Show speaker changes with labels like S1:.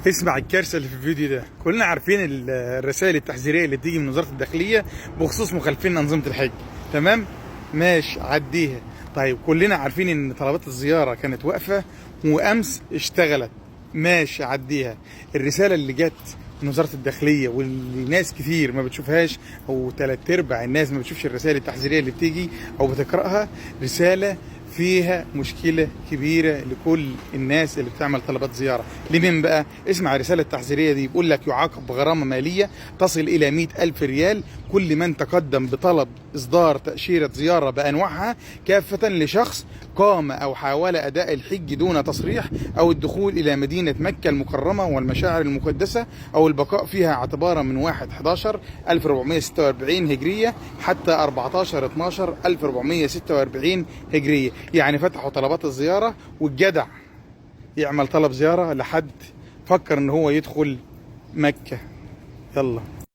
S1: اسمع الكارثه اللي في الفيديو ده. كلنا عارفين الرسائل التحذيريه اللي بتيجي من وزاره الداخليه بخصوص مخالفين انظمه الحج. تمام، ماشي، عديها. طيب كلنا عارفين ان طلبات الزياره كانت واقفه وامس اشتغلت. ماشي، عديها. الرساله اللي جت من وزاره الداخليه واللي ناس كتير ما بتشوفهاش، او 3/4 الناس ما بتشوفش الرسائل التحذيريه اللي بتيجي او بتقراها، رساله فيها مشكله كبيره لكل الناس اللي بتعمل طلبات زياره. لمين بقى؟ اسمع الرساله التحذيريه دي، بيقول لك يعاقب بغرامه ماليه تصل الى 100,000 ريال كل من تقدم بطلب اصدار تاشيره زياره بانواعها كافه لشخص قام او حاول اداء الحج دون تصريح او الدخول الى مدينه مكه المكرمه والمشاعر المقدسه او البقاء فيها اعتبارا من 1/11/1446 هجريه حتى 14/12/1446 هجريه. يعني فتحوا طلبات الزياره، والجدع يعمل طلب زياره لحد فكر ان هو يدخل مكه. يلا.